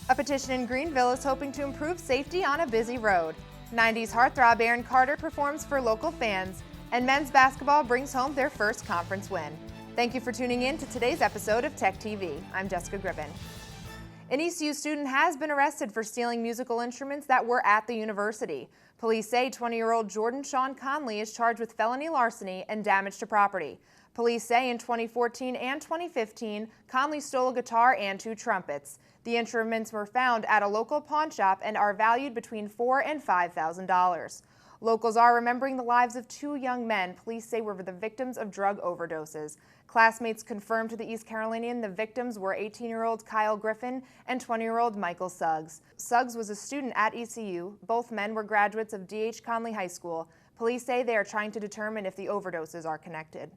A petition in Greenville is hoping to improve safety on a busy road. 90s heartthrob Aaron Carter performs for local fans, and men's basketball brings home their first conference win. Thank you for tuning in to today's episode of Tech TV. I'm Jessica Gribbon. An ECU student has been arrested for stealing musical instruments that were at the university. Police say 20-year-old Jordan Sean Conley is charged with felony larceny and damage to property. Police say in 2014 and 2015, Conley stole a guitar and 2 trumpets. The instruments were found at a local pawn shop and are valued between $4,000 and $5,000. Locals are remembering the lives of 2 young men police say were the victims of drug overdoses. Classmates confirmed to the East Carolinian the victims were 18-year-old Kyle Griffin and 20-year-old Michael SUGGS. SUGGS was a student at ECU. Both men were graduates of D.H. Conley High School. Police say they are trying to determine if the overdoses are connected.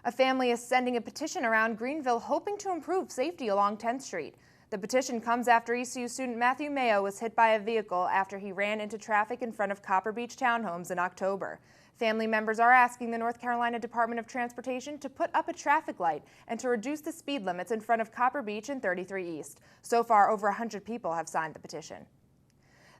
A family is sending a petition around Greenville hoping to improve safety along 10th Street. The petition comes after ECU student Matthew Mayo was hit by a vehicle after he ran into traffic in front of Copper Beach Townhomes in October. Family members are asking the North Carolina Department of Transportation to put up a traffic light and to reduce the speed limits in front of Copper Beach and 33 East. So far, over 100 people have signed the petition.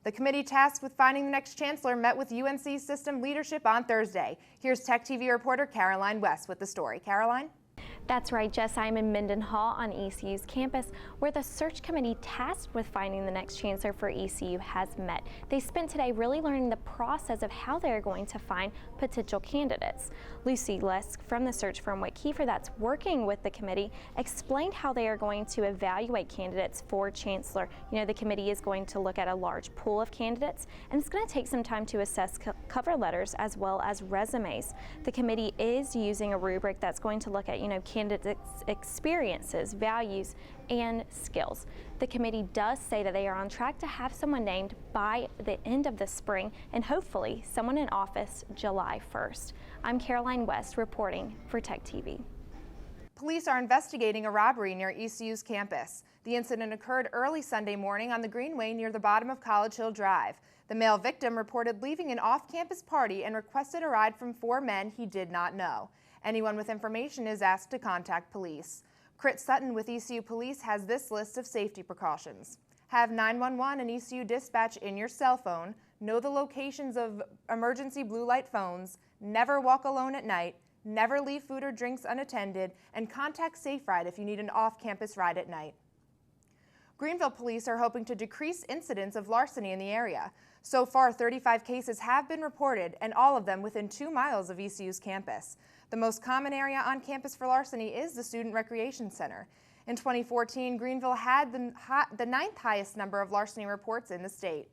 The committee tasked with finding the next chancellor met with UNC system leadership on Thursday. Here's Tech TV reporter Caroline West with the story. Caroline? That's right, Jess. I'm in Mendenhall on ECU's campus, where the search committee tasked with finding the next chancellor for ECU has met. They spent today really learning the process of how they're going to find potential candidates. Lucy Lesk from the search firm White-Kiefer that's working with the committee explained how they are going to evaluate candidates for chancellor. You know, the committee is going to look at a large pool of candidates, and it's going to take some time to assess cover letters as well as resumes. The committee is using a rubric that's going to look at, candidates' experiences, values, and skills. The committee does say that they are on track to have someone named by the end of the spring and hopefully someone in office July 1st. I'm Caroline West reporting for Tech TV. Police are investigating a robbery near ECU's campus. The incident occurred early Sunday morning on the Greenway near the bottom of College Hill Drive. The male victim reported leaving an off-campus party and requested a ride from 4 men he did not know. Anyone with information is asked to contact police. Crit Sutton with ECU Police has this list of safety precautions. Have 911 and ECU dispatch in your cell phone, know the locations of emergency blue light phones, never walk alone at night, never leave food or drinks unattended, and contact Safe Ride if you need an off-campus ride at night. Greenville police are hoping to decrease incidents of larceny in the area. So far, 35 cases have been reported, and all of them within 2 miles of ECU's campus. The most common area on campus for larceny is the Student Recreation Center. In 2014, Greenville had the 9th highest number of larceny reports in the state.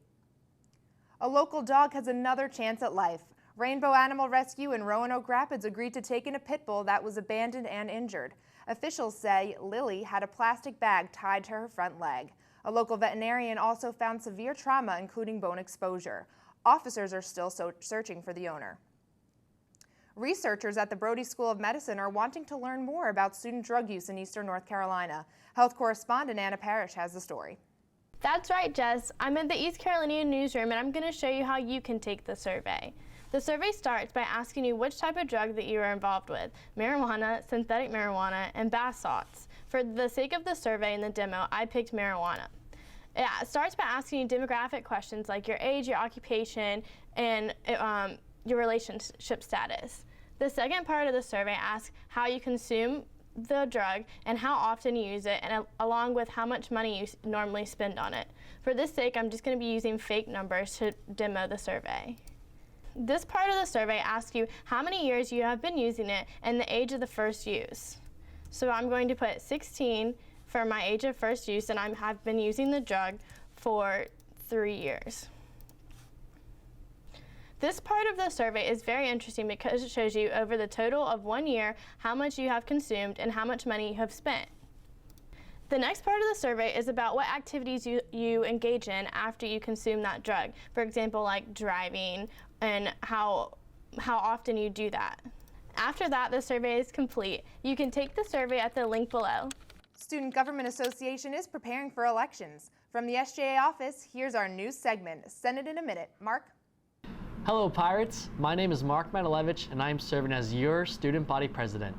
A local dog has another chance at life. Rainbow Animal Rescue in Roanoke Rapids agreed to take in a pit bull that was abandoned and injured. Officials say Lily had a plastic bag tied to her front leg. A local veterinarian also found severe trauma, including bone exposure. Officers are still searching for the owner. Researchers at the Brody School of Medicine are wanting to learn more about student drug use in eastern North Carolina. Health correspondent Anna Parrish has the story. That's right, Jess. I'm in the East Carolinian newsroom, and I'm going to show you how you can take the survey. The survey starts by asking you which type of drug that you are involved with: marijuana, synthetic marijuana, and bath salts. For the sake of the survey and the demo, I picked marijuana. It starts by asking you demographic questions like your age, your occupation, and your relationship status. The second part of the survey asks how you consume the drug and how often you use it, and along with how much money you normally spend on it. For this sake, I'm just going to be using fake numbers to demo the survey. This part of the survey asks you how many years you have been using it and the age of the first use. So I'm going to put 16 for my age of first use, and I have been using the drug for 3 years. This part of the survey is very interesting because it shows you over the total of 1 year how much you have consumed and how much money you have spent. The next part of the survey is about what activities you engage in after you consume that drug. For example, like driving, and how often you do that. After that, the survey is complete. You can take the survey at the link below. Student Government Association is preparing for elections. From the SJA office, here's our news segment, Senate in a Minute. Mark? Hello Pirates, my name is Mark Manilevich and I am serving as your student body president.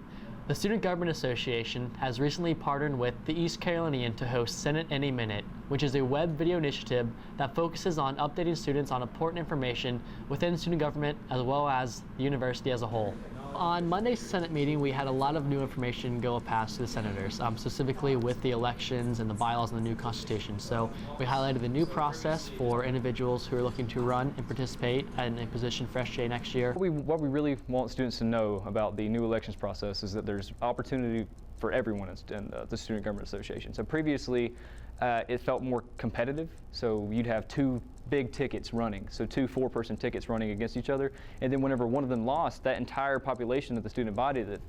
The Student Government Association has recently partnered with the East Carolinian to host Senate in a Minute, which is a web video initiative that focuses on updating students on important information within student government as well as the university as a whole. On Monday's Senate meeting, we had a lot of new information go past to the senators, specifically with the elections and the bylaws and the new constitution. So we highlighted the new process for individuals who are looking to run and participate in a position for SGA next year. What we really want students to know about the new elections process is that there's opportunity for everyone in the Student Government Association. So previously, it felt more competitive, so you'd have two big tickets running, so two four-person tickets running against each other, and then whenever one of them lost, that entire population of the student body that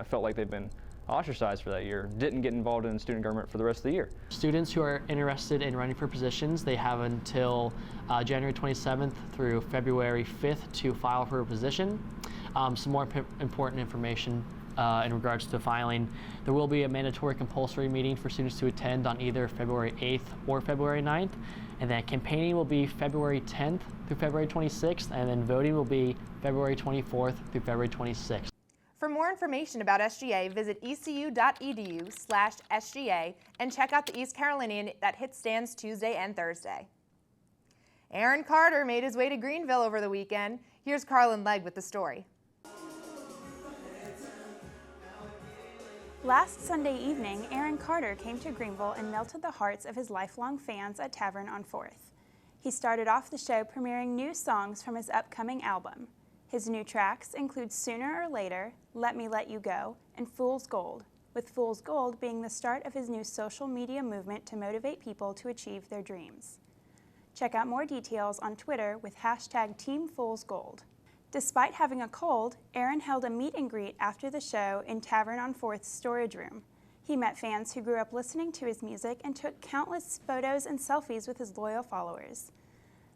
felt like they've been ostracized for that year didn't get involved in student government for the rest of the year. Students who are interested in running for positions, they have until January 27th through February 5th to file for a position. Some more important information in regards to filing. There will be a mandatory compulsory meeting for students to attend on either February 8th or February 9th. And then campaigning will be February 10th through February 26th, and then voting will be February 24th through February 26th. For more information about SGA, visit ecu.edu/SGA and check out the East Carolinian that hits stands Tuesday and Thursday. Aaron Carter made his way to Greenville over the weekend. Here's Carlin Legg with the story. Last Sunday evening, Aaron Carter came to Greenville and melted the hearts of his lifelong fans at Tavern on 4th. He started off the show premiering new songs from his upcoming album. His new tracks include Sooner or Later, Let Me Let You Go, and Fool's Gold, with Fool's Gold being the start of his new social media movement to motivate people to achieve their dreams. Check out more details on Twitter with #TeamFoolsGold. Despite having a cold, Aaron held a meet and greet after the show in Tavern on 4th's storage room. He met fans who grew up listening to his music and took countless photos and selfies with his loyal followers.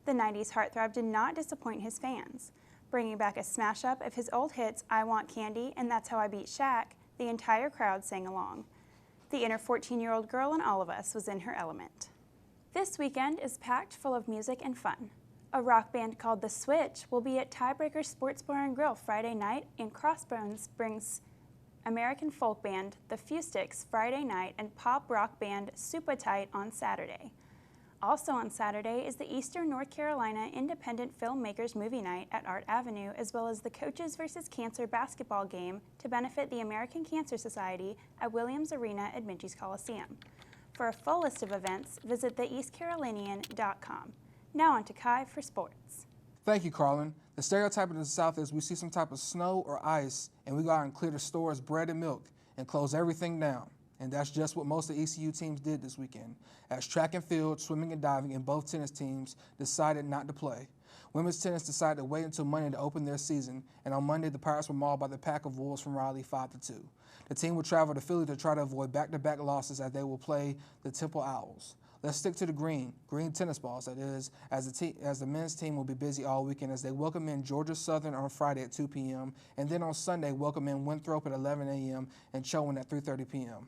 The 90s heartthrob did not disappoint his fans. Bringing back a smash-up of his old hits I Want Candy and That's How I Beat Shaq, the entire crowd sang along. The inner 14-year-old girl in all of us was in her element. This weekend is packed full of music and fun. A rock band called The Switch will be at Tiebreaker Sports Bar and Grill Friday night, and Crossbones brings American folk band The Few Sticks Friday night and pop rock band Super Tight on Saturday. Also on Saturday is the Eastern North Carolina Independent Filmmakers Movie Night at Art Avenue, as well as the Coaches vs. Cancer basketball game to benefit the American Cancer Society at Williams Arena at Minges Coliseum. For a full list of events, visit theeastcarolinian.com. Now on to Kai for sports. Thank you, Carlin. The stereotype in the South is we see some type of snow or ice and we go out and clear the stores, bread and milk, and close everything down. And that's just what most of the ECU teams did this weekend, as track and field, swimming and diving, and both tennis teams decided not to play. Women's tennis decided to wait until Monday to open their season, and on Monday the Pirates were mauled by the pack of Wolves from Raleigh 5-2. The team will travel to Philly to try to avoid back-to-back losses as they will play the Temple Owls. Let's stick to the green tennis balls, that is, as the men's team will be busy all weekend as they welcome in Georgia Southern on Friday at 2 p.m. and then on Sunday welcome in Winthrop at 11 a.m. and Chowan at 3:30 p.m.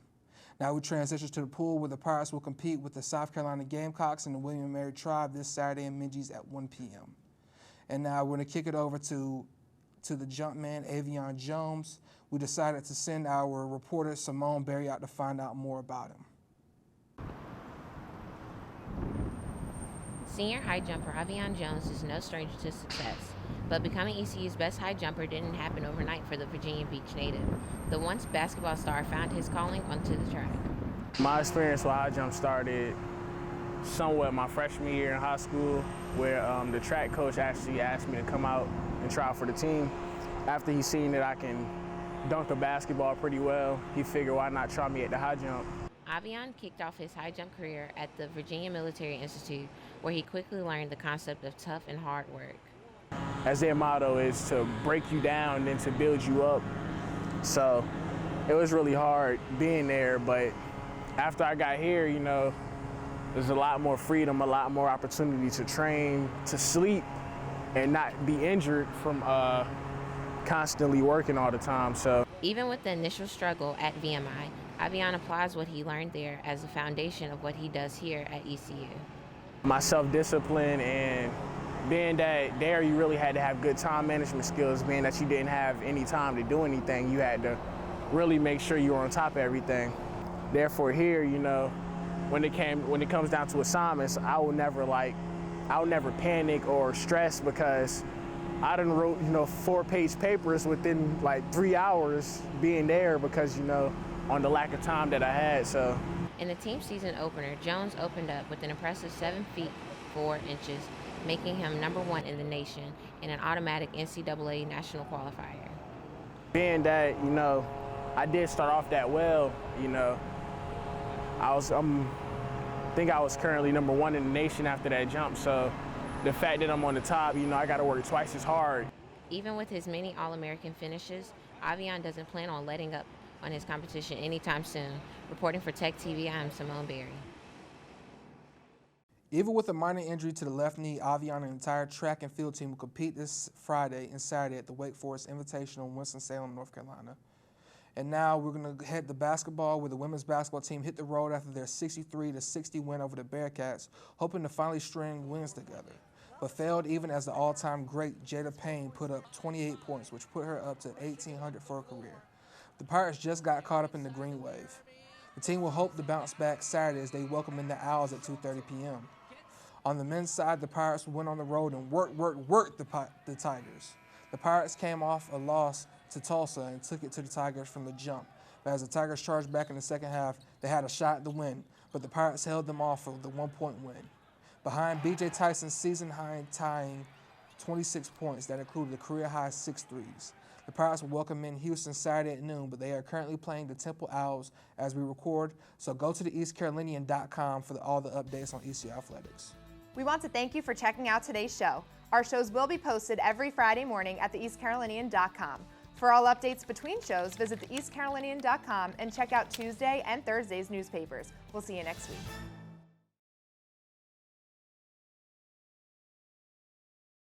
Now we transition to the pool where the Pirates will compete with the South Carolina Gamecocks and the William and Mary Tribe this Saturday in Minges at 1 p.m. And now we're going to kick it over to the Jumpman, Avion Jones. We decided to send our reporter Simone Berry out to find out more about him. Senior high jumper Avion Jones is no stranger to success, but becoming ECU's best high jumper didn't happen overnight for the Virginia Beach native. The once basketball star found his calling onto the track. My experience with high jump started somewhat my freshman year in high school, where the track coach actually asked me to come out and try for the team. After he seen that I can dunk a basketball pretty well, he figured why not try me at the high jump. Avion kicked off his high jump career at the Virginia Military Institute, where he quickly learned the concept of tough and hard work. As their motto is to break you down and to build you up. So it was really hard being there, but after I got here, you know, there's a lot more freedom, a lot more opportunity to train, to sleep, and not be injured from constantly working all the time. So even with the initial struggle at VMI, Avion applies what he learned there as the foundation of what he does here at ECU. My self-discipline, and being that there you really had to have good time management skills, being that you didn't have any time to do anything, you had to really make sure you're on top of everything. Therefore here, you know, when it comes down to assignments, I will never panic or stress because I done wrote, you know, 4-page papers within like 3 hours being there because, you know, on the lack of time that I had, so. In the team season opener, Jones opened up with an impressive 7 feet 4 inches, making him #1 in the nation in an automatic NCAA national qualifier. Being that, you know, I did start off that well, you know, I think I was currently #1 in the nation after that jump, so the fact that I'm on the top, you know, I gotta work twice as hard. Even with his many All-American finishes, Avion doesn't plan on letting up on his competition anytime soon. Reporting for Tech TV, I'm Simone Berry. Even with a minor injury to the left knee, Avion and the entire track and field team will compete this Friday and Saturday at the Wake Forest Invitational in Winston-Salem, North Carolina. And now we're going to head to basketball, where the women's basketball team hit the road after their 63-60 win over the Bearcats, hoping to finally string wins together, but failed even as the all-time great Jada Payne put up 28 points, which put her up to 1,800 for her career. The Pirates just got caught up in the green wave. The team will hope to bounce back Saturday as they welcome in the Owls at 2:30 p.m. On the men's side, the Pirates went on the road and worked the Tigers. The Pirates came off a loss to Tulsa and took it to the Tigers from the jump. But as the Tigers charged back in the second half, they had a shot at the win, but the Pirates held them off for the 1-point win. Behind B.J. Tyson's season-high tying 26 points that included a career-high 6 threes. The Pirates will welcome in Houston Saturday at noon, but they are currently playing the Temple Owls as we record, so go to the EastCarolinian.com for all the updates on ECU Athletics. We want to thank you for checking out today's show. Our shows will be posted every Friday morning at the EastCarolinian.com. For all updates between shows, visit the EastCarolinian.com and check out Tuesday and Thursday's newspapers. We'll see you next week.